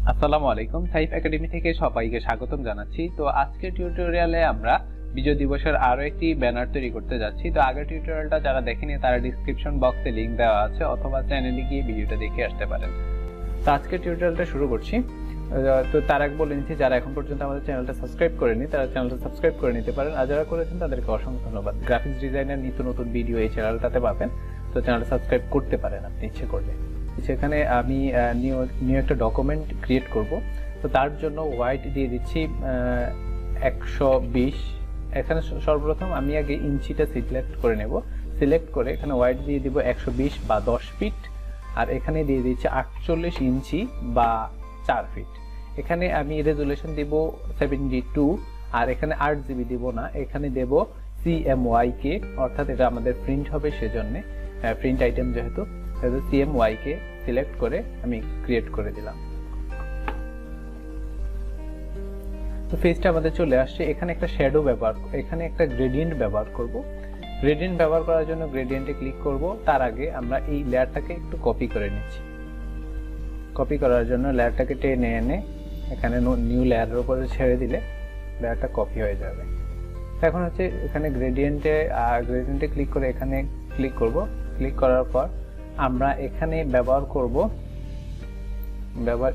আসসালামু আলাইকুম। সাইফ একাডেমি থেকে সবাইকে স্বাগতম জানাচ্ছি। তো আজকের টিউটোরিয়ালে আমরা বিজয় দিবসের আরো একটি ব্যানার তৈরি করতে যাচ্ছি। তো আগের টিউটোরিয়ালটা যারা দেখেনি তারা ডেসক্রিপশন বক্সে লিংক দেওয়া আছে অথবা চ্যানেলে গিয়ে ভিডিওটা দেখে আসতে পারেন। তো আজকের টিউটোরিয়ালটা শুরু করছি। তো তার আগে বলে নিচ্ছি, যারা এখন পর্যন্ত আমাদের চ্যানেলটা সাবস্ক্রাইব করেনি তারা চ্যানেলটা সাবস্ক্রাইব করে নিতে পারেন, আর যারা করেছেন তাদেরকে অসংখ্য ধন্যবাদ। গ্রাফিক্স ডিজাইনের নিত্য নতুন ভিডিও এই চ্যানেলটাতে পাবেন, তো চ্যানেলটা সাবস্ক্রাইব করতে পারেন আপনি ইচ্ছে করলে। সেখানে আমি নিউ একটা ডকুমেন্ট ক্রিয়েট করব। তো তার জন্য হোয়াইট দিয়ে দিচ্ছি 120। এখানে সর্বপ্রথম আমি আগে ইঞ্চিটা সিলেক্ট করে নেব। সিলেক্ট করে এখানে হোয়াইট দিয়ে দিব 120 বা 10 ফিট, আর এখানে দিয়ে দিচ্ছি 48 ইঞ্চি বা 4 ফিট। এখানে আমি রেজুলেশন দিব 72, আর এখানে 8 জিবি দিব না, এখানে দেব CMYK, অর্থাৎ এটা আমাদের প্রিন্ট হবে, সেজন্য প্রিন্ট আইটেম যেহেতু CMYK সিলেক্ট করে আমি ক্রিয়েট করে দিলাম। তো ফেসটা আমাদের চলে আসছে। এখানে একটা শ্যাডো এখানে একটা গ্রেডিয়েন্ট ব্যবহার করব। গ্রেডিয়েন্ট ব্যবহার করার জন্য গ্রেডিয়েন্টে ক্লিক করব। তার আগে আমরা এই লেয়ারটাকে একটু কপি করে নিচ্ছি। কপি করার জন্য লেয়ারটাকে টেনে এনে এখানে নিউ লেয়ারের উপরে ছেড়ে দিলে লেয়ারটা কপি হয়ে যাবে। এখন হচ্ছে এখানে গ্রেডিয়েন্টে ক্লিক করে এখানে ক্লিক করব। ক্লিক করার পর আমরা এখানে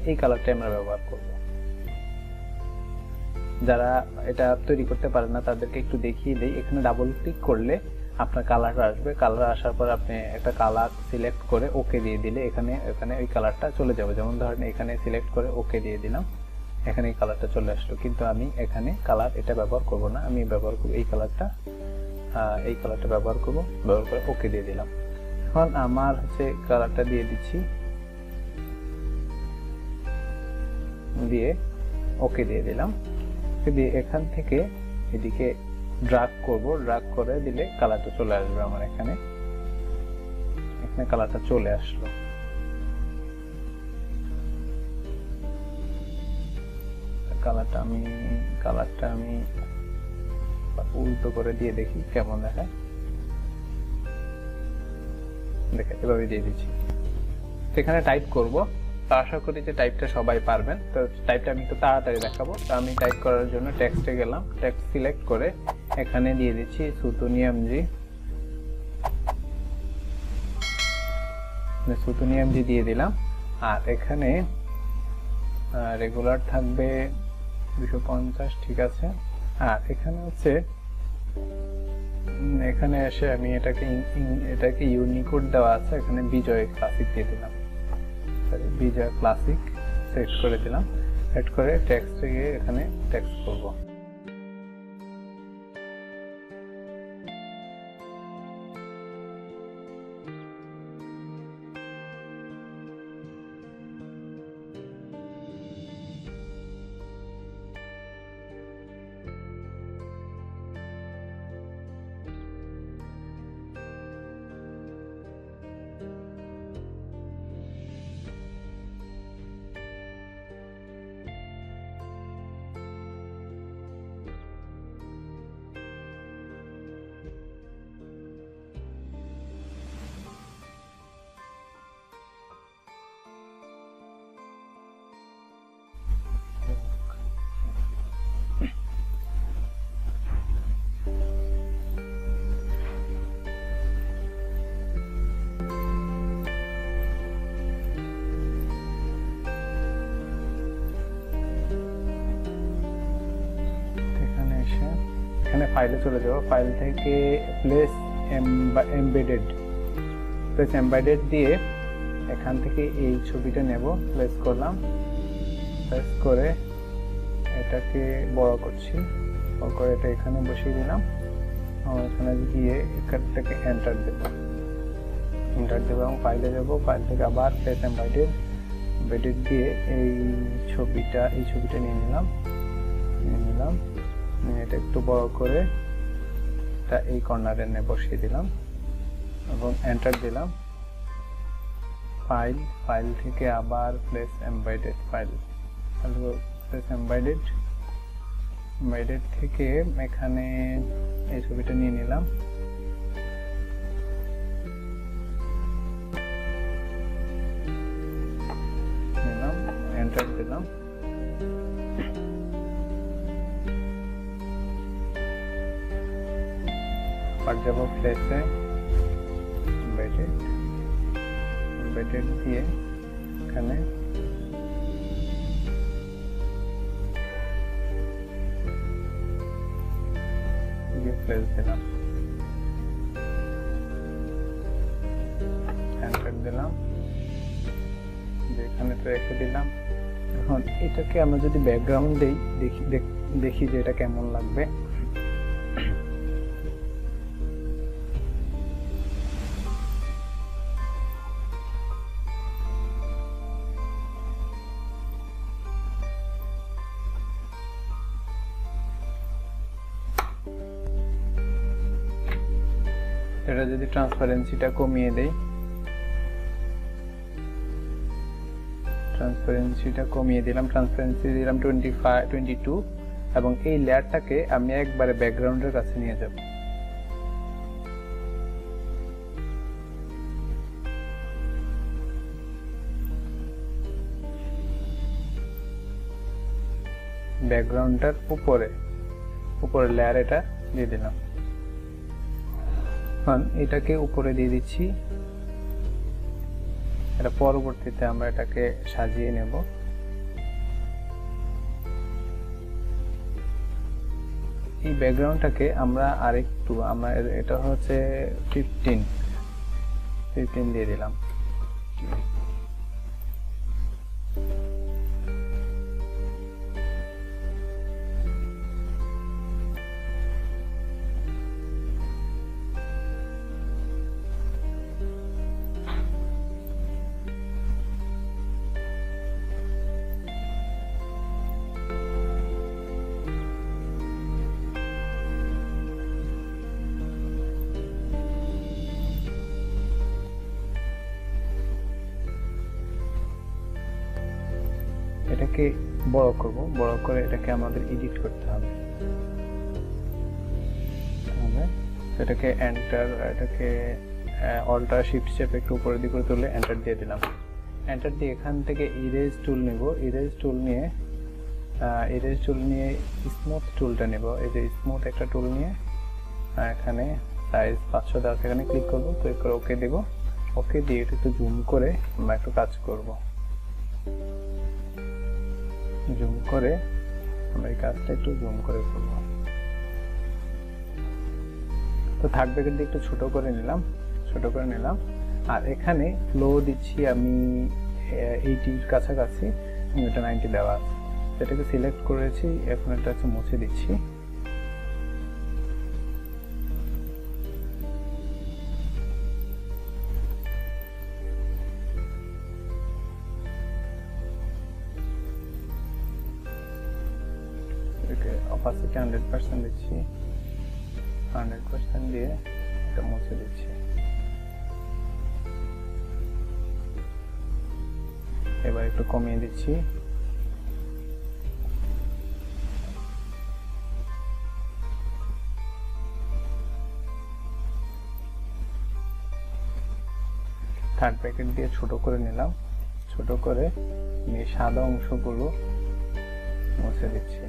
এই কালারটা আমরা ব্যবহার করব। যারা এটা তৈরি করতে পারেন না তাদেরকে একটু দেখিয়ে দেই। এখানে ডাবল ক্লিক করলে আপনার কালার আসবে। কালার আসার পর আপনি একটা কালার সিলেক্ট করে ওকে দিয়ে দিলে এখানে ওই কালারটা চলে যাবে। যেমন ধরেন এখানে সিলেক্ট করে ওকে দিয়ে দিলাম, এখানে এই কালারটা চলে আসলো। কিন্তু আমি এখানে কালার এটা ব্যবহার করব না, আমি ব্যবহার করব এই কালারটা ব্যবহার করে ওকে দিয়ে দিলাম। এখন আমার হচ্ছে কালারটা দিয়ে দিচ্ছি, দিয়ে ওকে দিয়ে দিলাম। দিয়ে এখান থেকে এদিকে ড্রাগ করব, ড্রাগ করে দিলে কালারটা চলে আসবে আমার এখানে কালারটা চলে আসলো। কালারটা আমি উল্টো করে দিয়ে দেখি কেমন দেখায়। এভাবে দিয়ে দিচ্ছি। এখানে টাইপ করব। তো আশা করি যে টাইপটা সবাই পারবেন। তো টাইপটা আমি একটু তাড়াতাড়ি দেখাবো। তো আমি টাইপ করার জন্য টেক্সটে গেলাম, টেক্সট সিলেক্ট করে এখানে দিয়ে দিচ্ছি সুতুনিয়ামজি দিয়ে দিলাম। আর এখানে রেগুলার থাকবে 250, ঠিক আছে। আর এখানে হচ্ছে এখানে এসে আমি এটাকে ইউনিকোড দেওয়া আছে, এখানে বিজয় ক্লাসিক দিয়ে দিলাম, বিজয় ক্লাসিক সেট করে দিলাম। সেট করে টেক্সটে গিয়ে এখানে টেক্সট করব। এখানে ফাইলে চলে যাব। ফাইল থেকে প্লেস এমবেডেড দিয়ে এখান থেকে এই ছবিটা নেব, প্লেস করলাম। প্লেস করে এটাকে বড় করছি, বড় করে এটা এখানে বসিয়ে দিলাম। এখানে গিয়ে এখানটাকে এন্টার দেব এবং ফাইলে যাব। ফাইল থেকে আবার প্লেস এমবেডেড দিয়ে এই ছবিটা নিয়ে নিলাম। এটা একটু বড় করে এটা এই কর্নারে এনে বসিয়ে দিলাম এবং এন্টার দিলাম। ফাইল থেকে আবার প্লেস এমবেডেড থেকে এখানে এই ছবিটা নিয়ে নিলাম। এন্টার দিলাম। আর যাব প্লেসে এমবেডেড দিয়ে এখানে প্লেস দিলাম, এন্টার দিলাম, এখানে তো রেখে দিলাম। এখন এটাকে আমরা যদি ব্যাকগ্রাউন্ড দেই, দেখি যে এটা কেমন লাগবে। এটা যদি ট্রান্সপারেন্সিটা কমিয়ে দেই, ট্রান্সপারেন্সি দিলাম 22 এবং এই লেয়ারটাকে আমি একবারে ব্যাকগ্রাউন্ডের কাছে নিয়ে যাব। ব্যাকগ্রাউন্ডটার উপরে লেয়ার এটা দিয়ে দিলাম। এটাকে উপরে দিয়ে দিচ্ছি। এটা পরবর্তীতে আমরা এটাকে সাজিয়ে নেব। এই ব্যাকগ্রাউন্ডটাকে আমরা আরেকটু এটা হচ্ছে 15 দিয়ে দিলাম। এটাকে বড় করব, বড় করে এটাকে আমাদের এডিট করতে হবে। এটাকে এটাকে অল্টার শিফট চেপ একটু উপরের দিকে তুলে এন্টার দিয়ে দিলাম। এন্টার দিয়ে এখান থেকে ইরেজ টুল নেব। ইরেজ টুল নিয়ে স্মুথ টুলটা নেব। এই যে স্মুথ একটা টুল নিয়ে এখানে সাইজ 500 দেওয়া, এখানে ক্লিক করব, ক্লিক করে ওকে দেব। ওকে দিয়ে এটা একটু জুম করে আমরা একটু কাজ করব। জুম করে আমরা এই কাজটা একটু জুম করে করব। তো থার্ড ব্র্যাকেট দিয়ে একটু ছোট করে নিলাম। আর এখানে ফ্লো দিচ্ছি আমি 80 এর কাছাকাছি, এটা 90 দেওয়া আছে। এটাকে সিলেক্ট করেছি, এখন এটা হচ্ছে মুছে দিচ্ছি। অপাসিটি 100% দিচ্ছি, 100% দিয়ে এটা মুছে দিচ্ছি। এবার একটু কমিয়ে দিচ্ছি। থার্ড ব্র্যাকেট দিয়ে ছোট করে নিলাম, ছোট করে নিয়ে সাদা অংশগুলো মুছে দিচ্ছি।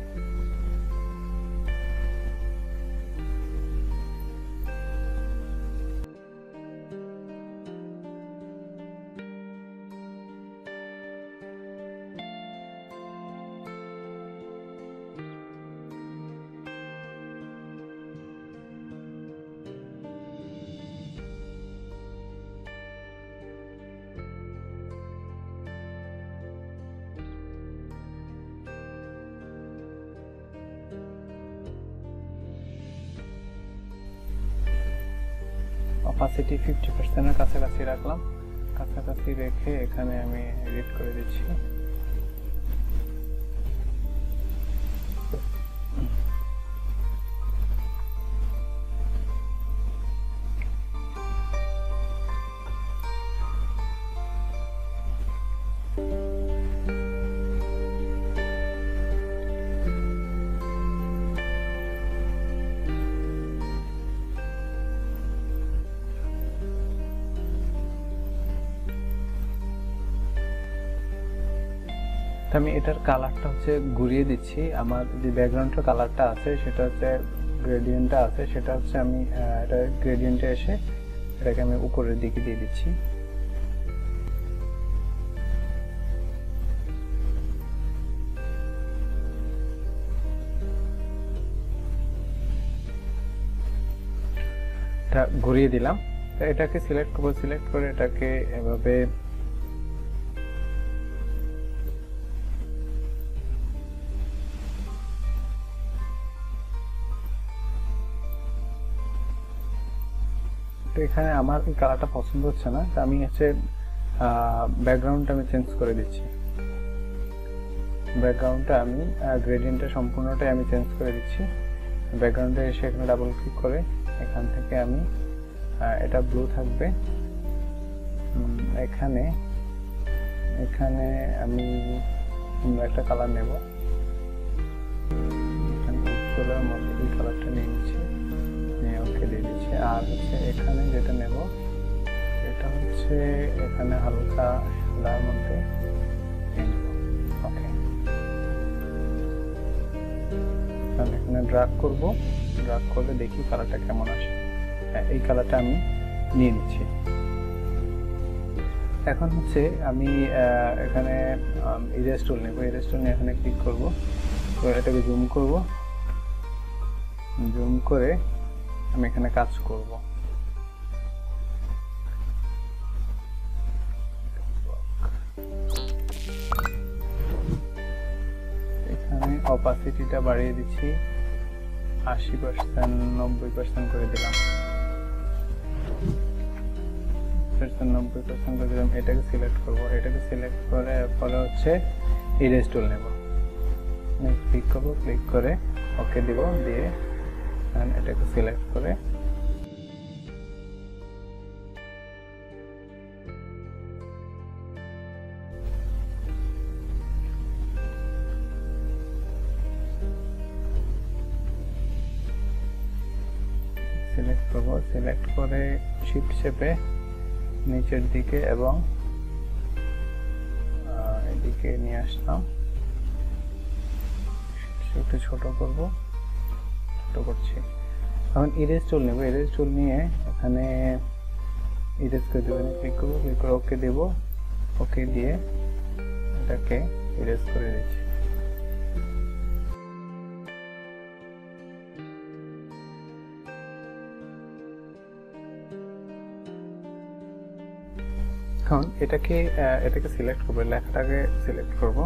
অপাসিটি 50% এর কাছাকাছি রাখলাম। কাছাকাছি রেখে এখানে আমি এডিট করে দিচ্ছি। তো আমি এটার কালারটা হচ্ছে ঘুরিয়ে দিচ্ছি। আমার যে ব্যাকগ্রাউন্ডের কালারটা আছে সেটা হচ্ছে গ্রেডিয়েন্টটা আছে, সেটা হচ্ছে আমি এটা গ্রেডিয়েন্টে এসে এটাকে আমি উপরের দিকে দিয়ে দিচ্ছি। এটা ঘুরিয়ে দিলাম। তো এটাকে সিলেক্ট করব, সিলেক্ট করে এটাকে এভাবে তো এখানে আমার এই কালারটা পছন্দ হচ্ছে না, তো আমি হচ্ছে ব্যাকগ্রাউন্ডটা আমি চেঞ্জ করে দিচ্ছি। ব্যাকগ্রাউন্ডটা আমি গ্রেডিয়েন্টটা সম্পূর্ণটাই আমি চেঞ্জ করে দিচ্ছি। ব্যাকগ্রাউন্ডে এসে এখানে ডাবল ক্লিক করে এখান থেকে আমি এটা ব্লু থাকবে। এখানে এখানে আমি একটা কালার নেব, উজ্জ্বলের মধ্যে এই কালারটা নিয়ে নিচ্ছি, নিয়ে ওকে দিয়ে দিচ্ছি। আর হচ্ছে এখানে যেটা নেব এটা হচ্ছে এখানে হালকা সাদার মধ্যে ওকে। এখানে ড্র্যাগ করব, ড্র্যাগ করলে দেখি কালারটা কেমন আসে। এই কালারটা আমি নিয়ে নিচ্ছি। এখন হচ্ছে আমি এখানে ইরেজ টুল নেব, ইরেজ টুল নিয়ে এখানে ক্লিক করব, তো এটাকে জুম করব, জুম করে আমি এখানে কাজ করব। এখানে অপাসিটিটা বাড়িয়ে দিচ্ছি 80%, 90% করে দিলাম, 90% করে দিলাম। এটাকে সিলেক্ট করব, এটাকে সিলেক্ট করে পরে হচ্ছে ইরেজ টুল নেব, ক্লিক করব, ক্লিক করে ওকে দিব, দিয়ে এটাকে সিলেক্ট করে সিলেক্ট করব, সিলেক্ট করে শিফট চেপে নিচের দিকে এবং এদিকে নিয়ে আসলাম, একটু ছোট করব, ছোট করছি। এখন ইরেজ টুল নেব, ইরেজ টুল নিয়ে এখানে ইরেজ করে দেবেন, ক্লিক করব, ক্লিক করে ওকে দেব, ওকে দিয়ে এটাকে ইরেজ করে দিচ্ছি। এখন এটাকে সিলেক্ট করব, লেখাটাকে সিলেক্ট করব,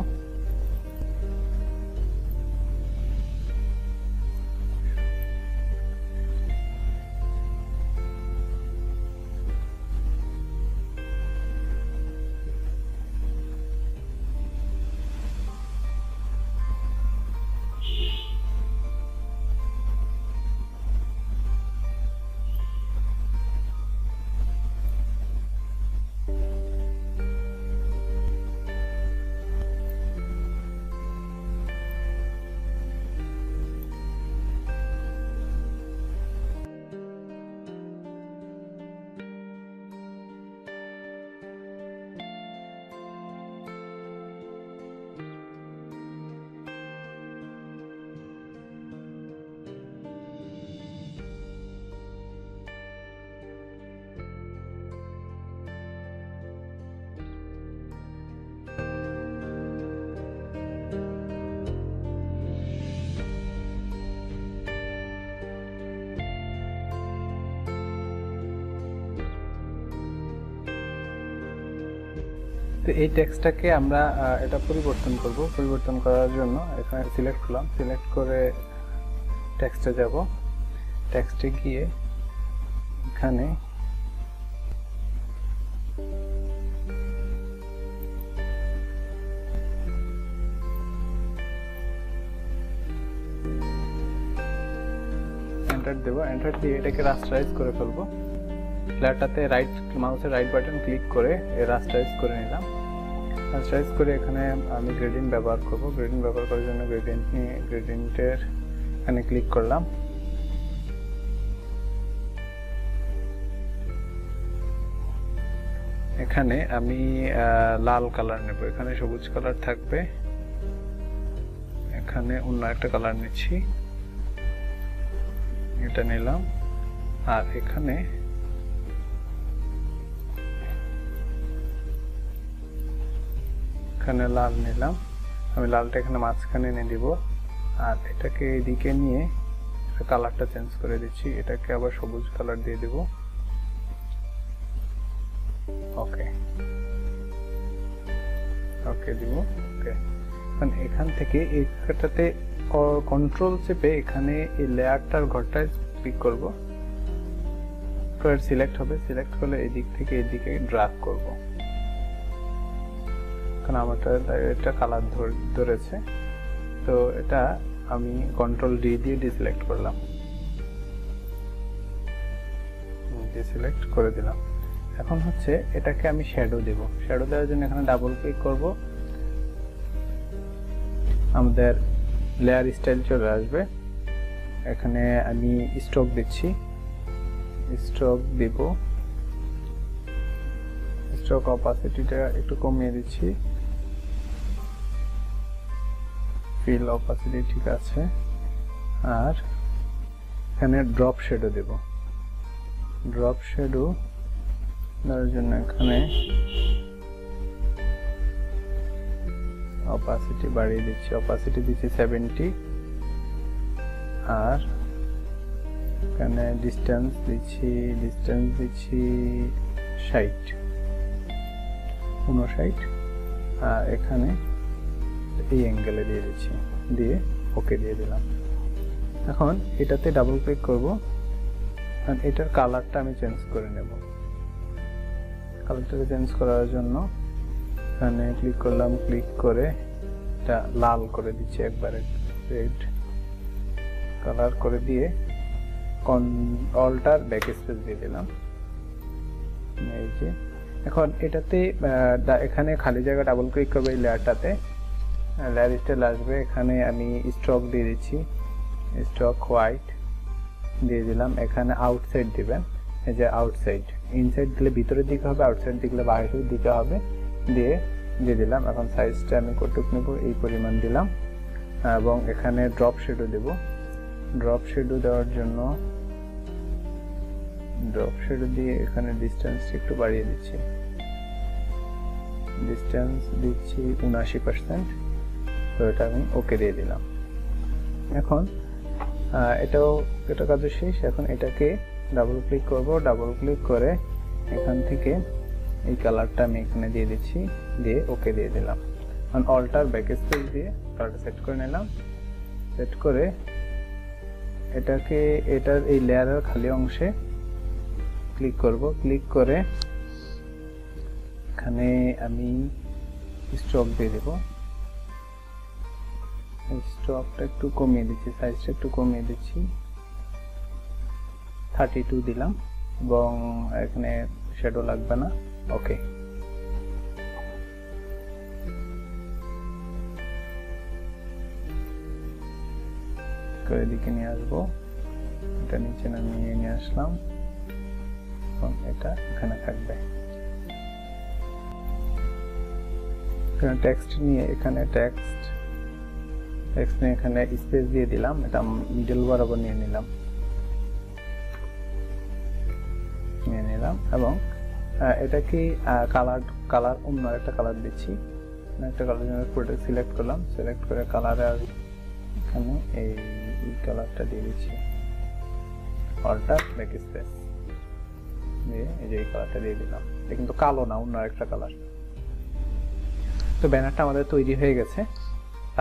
তো এই টেক্সটটাকে আমরা এটা পরিবর্তন করব। পরিবর্তন করার জন্য এখানে সিলেক্ট করলাম, সিলেক্ট করে টেক্সটে যাব, টেক্সটে গিয়ে এখানে এন্টার দেব, এন্টার দিয়ে এটাকে রাস্টারাইজ করে ফেলবো। লেয়ারটাতে মাউসের রাইট বাটন ক্লিক করে রাস্টারাইজ করে নিলাম। রাস্টারাইজ করে এখানে আমি গ্রেডিয়েন্ট ব্যবহার করব। গ্রেডিয়েন্ট ব্যবহার করার জন্য গ্রেডিয়েন্টের এখানে ক্লিক করলাম। এখানে আমি লাল কালার নেব, এখানে সবুজ কালার থাকবে। এখানে অন্য একটা কালার নিচ্ছি, এটা নিলাম, আর এখানে লাল নিলাম। আমি লালটা এখানে মাঝখানে এনে দিব, আর এটাকে এদিকে নিয়ে কালারটা চেঞ্জ করে দিচ্ছি, এটাকে আবার সবুজ কালার দিয়ে দেব। ওকে ওকে দিব। ওকে, এখান থেকে এইটাতে কন্ট্রোল চেপে এখানে এই লেয়ারটার ঘরটায় ক্লিক করব, সিলেক্ট হবে, সিলেক্ট করলে এই দিক থেকে এদিকে ড্র্যাগ করব। কারণ আমারটা এটা কালার ধরেছে, তো এটা আমি কন্ট্রোল ডি দিয়ে ডিসিলেক্ট করলাম, ডিসিলেক্ট করে দিলাম। এখন হচ্ছে এটাকে আমি শ্যাডো দেব। শ্যাডো দেওয়ার জন্য এখানে ডাবল ক্লিক করব, আমাদের লেয়ার স্টাইল চলে আসবে। এখানে আমি স্ট্রোক দিচ্ছি, স্ট্রোক দিব, স্ট্রোক অপাসিটিটা একটু কমিয়ে দিচ্ছি, ফিল অপাসিটি ঠিক আছে। আর এখানে ড্রপ শ্যাডো দেব, ড্রপ শ্যাডো দেওয়ার জন্য এখানে অপাসিটি বাড়িয়ে দিচ্ছি, অপাসিটি দিচ্ছি 70, আর এখানে ডিসটেন্স দিচ্ছি 59, আর এখানে এই অ্যাঙ্গেলে দিয়ে দিচ্ছি, দিয়ে ওকে দিয়ে দিলাম। এখন এটাতে ডাবল ক্লিক করব, আর এটার কালারটা আমি চেঞ্জ করে নেব। কালারটাকে চেঞ্জ করার জন্য এখানে ক্লিক করলাম, ক্লিক করে এটা লাল করে দিচ্ছি, একবারে রেড কালার করে দিয়ে অল্টার ব্যাক স্পেস দিয়ে দিলাম। এই যে এখন এটাতে এখানে খালি জায়গা ডাবল ক্লিক করবে, এই লেয়ারটাতে লেয়ার স্টাইল আসবে, এখানে আমি স্ট্রোক দিয়ে দিচ্ছি, স্ট্রোক হোয়াইট দিয়ে দিলাম। এখানে আউটসাইড দিবেন, এই যে আউটসাইড, ইনসাইড দিলে ভিতরের দিকে হবে, আউটসাইড দিলে বাইরের দিকে হবে, দিয়ে দিলাম। এখন সাইজটা আমি কতটুক নেব, এই পরিমাণ দিলাম, এবং এখানে ড্রপ শ্যাডো দেব। ড্রপ শ্যাডো দেওয়ার জন্য ড্রপ শ্যাডো দিয়ে এখানে ডিসটেন্স একটু বাড়িয়ে দিচ্ছি, ডিসটেন্স দিচ্ছি 79%, তো এটা আমি ওকে দিয়ে দিলাম। এখন এটা কাজ শেষ। এখন এটাকে ডাবল ক্লিক করব, ডাবল ক্লিক করে এখান থেকে এই কালারটা আমি এখানে দিয়ে দিচ্ছি, দিয়ে ওকে দিয়ে দিলাম। এখন অল্টার ব্যাক স্পেস দিয়ে কালারটা সেট করে নিলাম, সেট করে এটাকে এটার এই লেয়ারের খালি অংশে ক্লিক করব, ক্লিক করে এখানে আমি স্ট্রোক দিয়ে দেব, স্ট্রোকটা একটু কমিয়ে দিচ্ছি, সাইজটা একটু কমিয়ে দিচ্ছি, 32 দিলাম, এবং এখানে শ্যাডো লাগবে না। ওকে, এদিকে নিয়ে আসবো, এটা নিচে নামিয়ে নিয়ে আসলাম, এবং এটা এখানে থাকবে। এখানে টেক্সট নিয়ে এখানে টেক্সট নিয়ে এখানে স্পেস দিয়ে দিলাম, এটা মিডল বরাবর নিয়ে নিলাম, এবং এটাকে কালার অন্য একটা কালার দিচ্ছি, একটা কালার জন্য পুরোটা সিলেক্ট করলাম, সিলেক্ট করে কালারে এখানে এই কালারটা দিয়ে দিচ্ছি, অল্টার ব্যাক স্পেস দিয়ে এই যে এই কালারটা দিয়ে দিলাম। এটা কিন্তু কালো না, অন্য একটা কালার। তো ব্যানারটা আমাদের তৈরি হয়ে গেছে।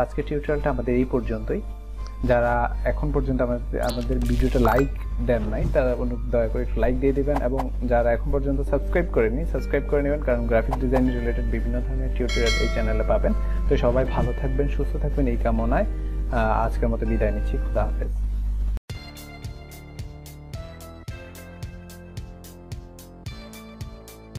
আজকে টিউটোরিয়ালটা আমাদের এই পর্যন্তই। যারা এখন পর্যন্ত আমাদের ভিডিওটা লাইক দেন নাই, তারা দয়া করে একটু লাইক দিয়ে দিবেন, এবং যারা এখন পর্যন্ত সাবস্ক্রাইব করেনি সাবস্ক্রাইব করে নেবেন, কারণ গ্রাফিক ডিজাইন রিলেটেড বিভিন্ন ধরনের টিউটোরিয়াল এই চ্যানেলে পাবেন। তো সবাই ভালো থাকবেন, সুস্থ থাকবেন এই কামনায় আজকের মতো বিদায় নিচ্ছি। খুদা হাফেজ।